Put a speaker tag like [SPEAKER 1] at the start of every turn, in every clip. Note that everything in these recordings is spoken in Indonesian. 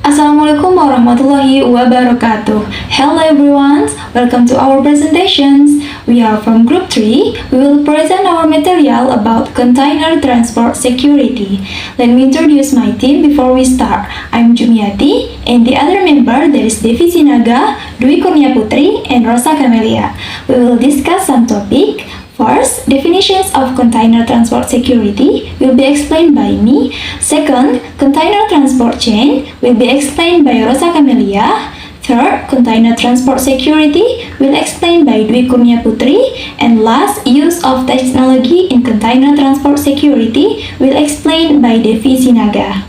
[SPEAKER 1] Assalamualaikum warahmatullahi wabarakatuh. Hello everyone, welcome to our presentations. We are from Group 3. We will present our material about container transport security. Let me introduce my team before we start. I'm Jumiati, and the other member there is Devi Sinaga, Dwi Kurnia Putri, and Rosa Camelia. We will discuss some topic. First, definitions of container transport security will be explained by me. Second, container transport chain will be explained by Rosa Camelia. Third, container transport security will explained by Dwi Kurnia Putri. And last, use of technology in container transport security will explained by Devi Sinaga.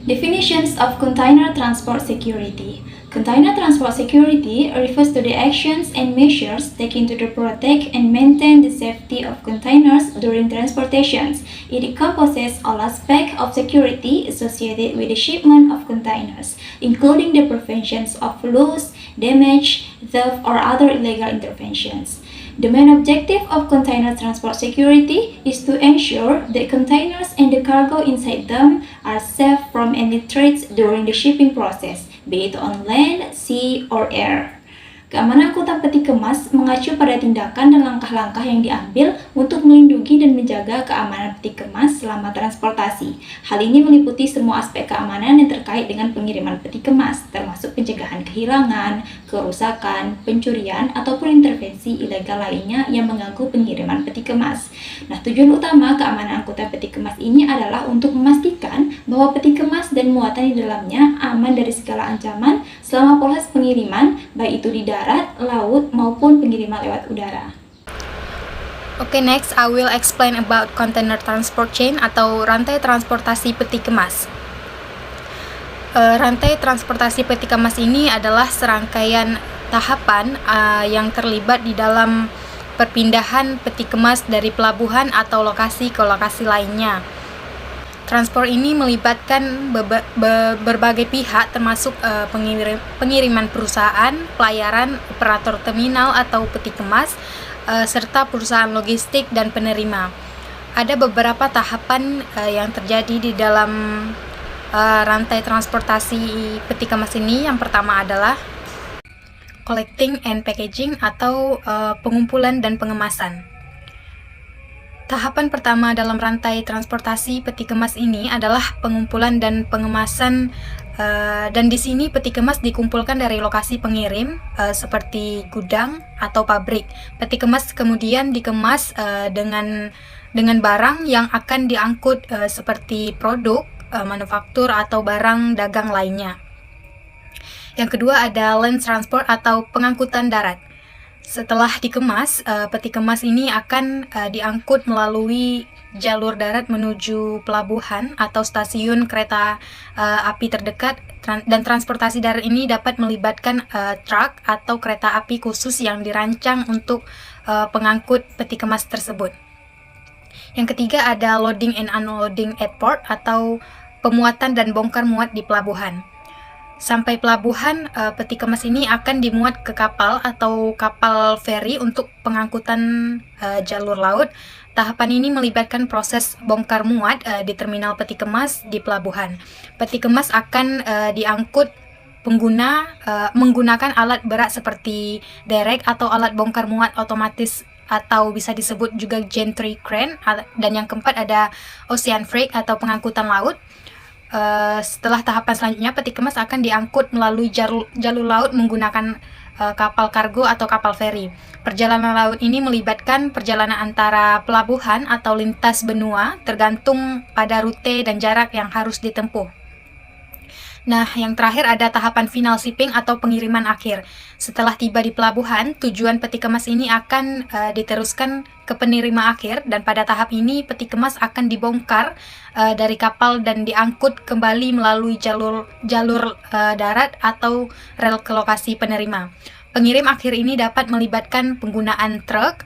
[SPEAKER 1] Definitions of container transport security. Container transport security refers to the actions and measures taken to protect and maintain the safety of containers during transportations. It encompasses all aspects of security associated with the shipment of containers, including the prevention of loss, damage, theft, or other illegal interventions. The main objective of container transport security is to ensure that containers and the cargo inside them are safe from any threats during the shipping process, be it on land, sea, or air. Keamanan angkutan peti kemas mengacu pada tindakan dan langkah-langkah yang diambil untuk melindungi dan menjaga keamanan peti kemas selama transportasi. Hal ini meliputi semua aspek keamanan yang terkait dengan pengiriman peti kemas, termasuk pencegahan kehilangan, kerusakan, pencurian, ataupun intervensi ilegal lainnya yang mengganggu pengiriman peti kemas. Nah, tujuan utama keamanan angkutan peti kemas ini adalah untuk memastikan bahwa peti kemas dan muatan di dalamnya aman dari segala ancaman selama proses pengiriman, baik itu di darat, laut, maupun pengiriman lewat udara.
[SPEAKER 2] Okay, next I will explain about container transport chain atau rantai transportasi peti kemas. Rantai transportasi peti kemas ini adalah serangkaian tahapan yang terlibat di dalam perpindahan peti kemas dari pelabuhan atau lokasi ke lokasi lainnya. Transport ini melibatkan berbagai pihak termasuk pengiriman perusahaan, pelayaran, operator terminal atau peti kemas, serta perusahaan logistik dan penerima. Ada beberapa tahapan yang terjadi di dalam rantai transportasi peti kemas ini. Yang pertama adalah collecting and packaging atau pengumpulan dan pengemasan. Tahapan pertama dalam rantai transportasi peti kemas ini adalah pengumpulan dan pengemasan, dan di sini peti kemas dikumpulkan dari lokasi pengirim seperti gudang atau pabrik. Peti kemas kemudian dikemas dengan barang yang akan diangkut seperti produk manufaktur atau barang dagang lainnya. Yang kedua ada land transport atau pengangkutan darat. Setelah dikemas, peti kemas ini akan diangkut melalui jalur darat menuju pelabuhan atau stasiun kereta api terdekat, dan transportasi darat ini dapat melibatkan truk atau kereta api khusus yang dirancang untuk pengangkut peti kemas tersebut. Yang ketiga ada loading and unloading at port atau pemuatan dan bongkar muat di pelabuhan. Sampai pelabuhan, peti kemas ini akan dimuat ke kapal atau kapal feri untuk pengangkutan jalur laut. Tahapan ini melibatkan proses bongkar muat di terminal peti kemas di pelabuhan. Peti kemas akan diangkut menggunakan alat berat seperti derek atau alat bongkar muat otomatis atau bisa disebut juga gantry crane. Dan yang keempat ada ocean freight atau pengangkutan laut. Setelah tahapan selanjutnya, peti kemas akan diangkut melalui jalur laut menggunakan kapal kargo atau kapal feri. Perjalanan laut ini melibatkan perjalanan antara pelabuhan atau lintas benua, tergantung pada rute dan jarak yang harus ditempuh. Nah, yang terakhir ada tahapan final shipping atau pengiriman akhir. Setelah tiba di pelabuhan, tujuan peti kemas ini akan diteruskan ke penerima akhir, dan pada tahap ini peti kemas akan dibongkar dari kapal dan diangkut kembali melalui jalur darat atau rel ke lokasi penerima. Pengirim akhir ini dapat melibatkan penggunaan truk,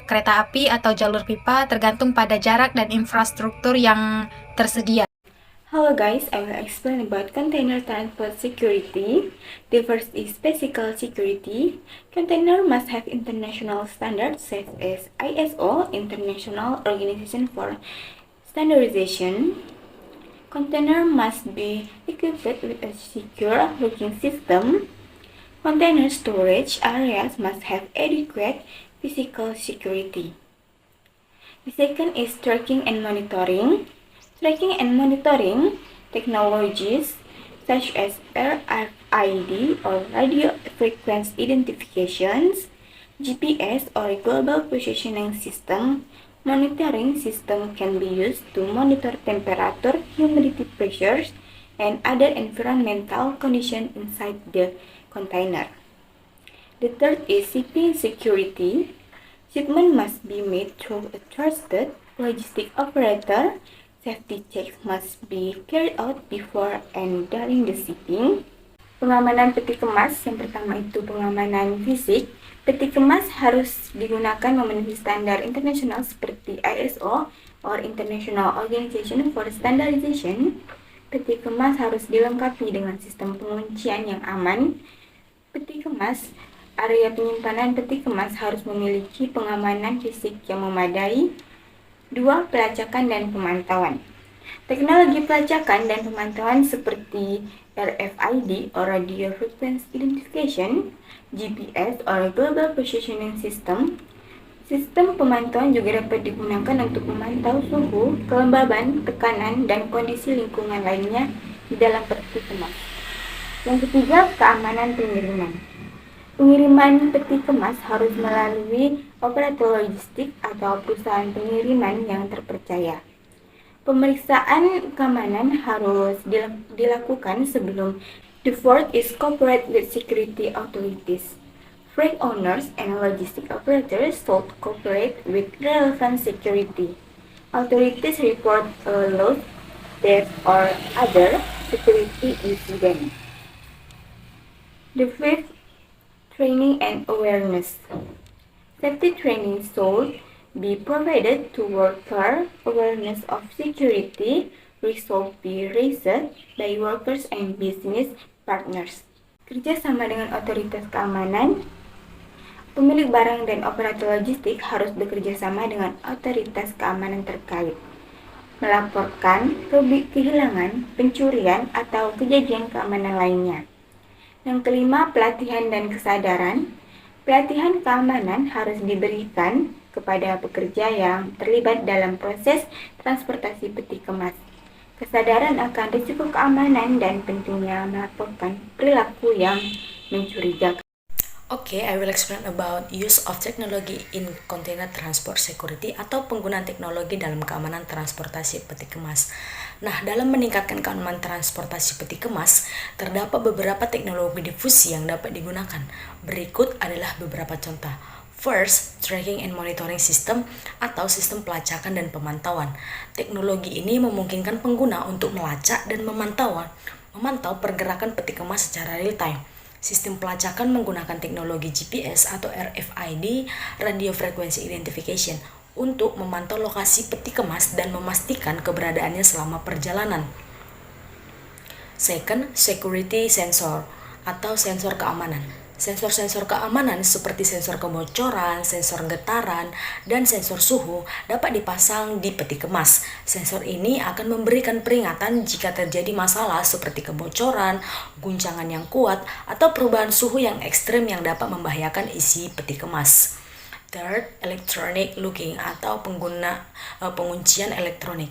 [SPEAKER 2] kereta api atau jalur pipa, tergantung pada jarak dan infrastruktur yang tersedia.
[SPEAKER 1] Hello guys, I will explain about container transport security. The first is physical security. Container must have international standards such as ISO, International Organization for Standardization.
[SPEAKER 3] Container must be equipped with a secure locking system. Container storage areas must have adequate physical security. The second is tracking and monitoring. Tracking and monitoring technologies such as RFID or radio frequency identifications, GPS or global positioning system. Monitoring system can be used to monitor temperature, humidity pressures, and other environmental conditions inside the container. The third is shipping security. Shipment must be made through a trusted logistic operator. Safety checks must be carried out before and during the shipping. Pengamanan peti kemas, yang pertama itu pengamanan fisik. Peti kemas harus digunakan memenuhi standar internasional seperti ISO or International Organization for Standardization. Peti kemas harus dilengkapi dengan sistem penguncian yang aman. Peti kemas, area penyimpanan peti kemas harus memiliki pengamanan fisik yang memadai. 2. Pelacakan dan pemantauan. Teknologi pelacakan dan pemantauan seperti RFID or Radio Frequency Identification, GPS or Global Positioning System. Sistem pemantauan juga dapat digunakan untuk memantau suhu, kelembaban, tekanan, dan kondisi lingkungan lainnya di dalam peti kemas. Yang ketiga, keamanan pengiriman. Pengiriman peti kemas harus melalui operator logistik atau perusahaan pengiriman yang terpercaya. Pemeriksaan keamanan harus dilakukan sebelum. The fourth is cooperate with security authorities. Freight owners and logistic operators should cooperate with relevant security authorities report a loss, death, or other security incident. The fifth, training and awareness. Safety training should be provided to worker. Awareness of security risks should be raised by workers and business partners. Kerjasama dengan otoritas keamanan. Pemilik barang dan operator logistik harus bekerja sama dengan otoritas keamanan terkait, melaporkan kehilangan, pencurian, atau kejadian keamanan lainnya. Yang kelima, pelatihan dan kesadaran. Pelatihan keamanan harus diberikan kepada pekerja yang terlibat dalam proses transportasi peti kemas. Kesadaran akan risiko keamanan dan pentingnya melaporkan perilaku yang mencurigakan.
[SPEAKER 4] Okay, I will explain about use of technology in container transport security atau penggunaan teknologi dalam keamanan transportasi peti kemas. Nah, dalam meningkatkan keamanan transportasi peti kemas, terdapat beberapa teknologi difusi yang dapat digunakan. Berikut adalah beberapa contoh. First, tracking and monitoring system atau sistem pelacakan dan pemantauan. Teknologi ini memungkinkan pengguna untuk melacak dan memantau pergerakan peti kemas secara real time. Sistem pelacakan menggunakan teknologi GPS atau RFID, Radio Frequency Identification, untuk memantau lokasi peti kemas dan memastikan keberadaannya selama perjalanan. Second, security sensor atau sensor keamanan. Sensor-sensor keamanan seperti sensor kebocoran, sensor getaran, dan sensor suhu dapat dipasang di peti kemas. Sensor ini akan memberikan peringatan jika terjadi masalah seperti kebocoran, guncangan yang kuat, atau perubahan suhu yang ekstrem yang dapat membahayakan isi peti kemas. Third, electronic locking atau penguncian elektronik.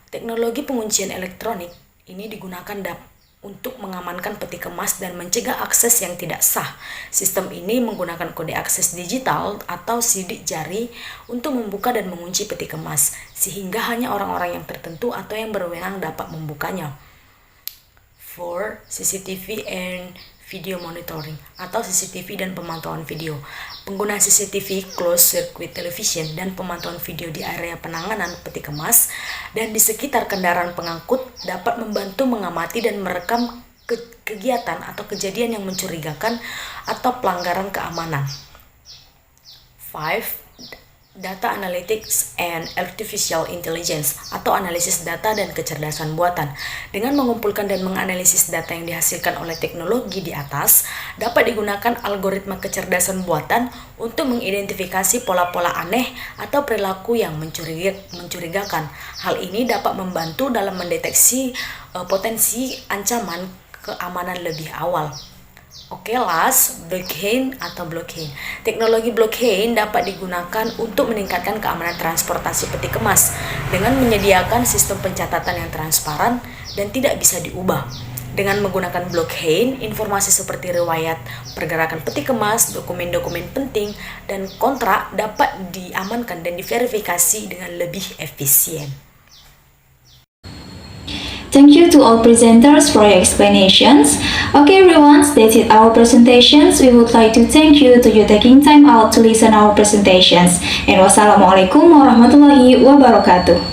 [SPEAKER 4] Teknologi penguncian elektronik ini digunakan untuk mengamankan peti kemas dan mencegah akses yang tidak sah. Sistem ini menggunakan kode akses digital atau sidik jari untuk membuka dan mengunci peti kemas, sehingga hanya orang-orang yang tertentu atau yang berwenang dapat membukanya. 4. CCTV and video monitoring atau CCTV dan pemantauan video. Penggunaan CCTV, closed circuit television, dan pemantauan video di area penanganan peti kemas dan di sekitar kendaraan pengangkut dapat membantu mengamati dan merekam kegiatan atau kejadian yang mencurigakan atau pelanggaran keamanan. 5. Data Analytics and Artificial Intelligence atau analisis data dan kecerdasan buatan. Dengan mengumpulkan dan menganalisis data yang dihasilkan oleh teknologi di atas, dapat digunakan algoritma kecerdasan buatan untuk mengidentifikasi pola-pola aneh atau perilaku yang mencurigakan. Hal ini dapat membantu dalam mendeteksi potensi ancaman keamanan lebih awal. Oke, last, blockchain atau blockchain. Teknologi blockchain dapat digunakan untuk meningkatkan keamanan transportasi peti kemas dengan menyediakan sistem pencatatan yang transparan dan tidak bisa diubah. Dengan menggunakan blockchain, informasi seperti riwayat pergerakan peti kemas, dokumen-dokumen penting, dan kontrak dapat diamankan dan diverifikasi dengan lebih efisien.
[SPEAKER 1] Thank you to all presenters for your explanations. Okay everyone, that's it our presentations. We would like to thank you to you taking time out to listen our presentations. And wassalamualaikum warahmatullahi wabarakatuh.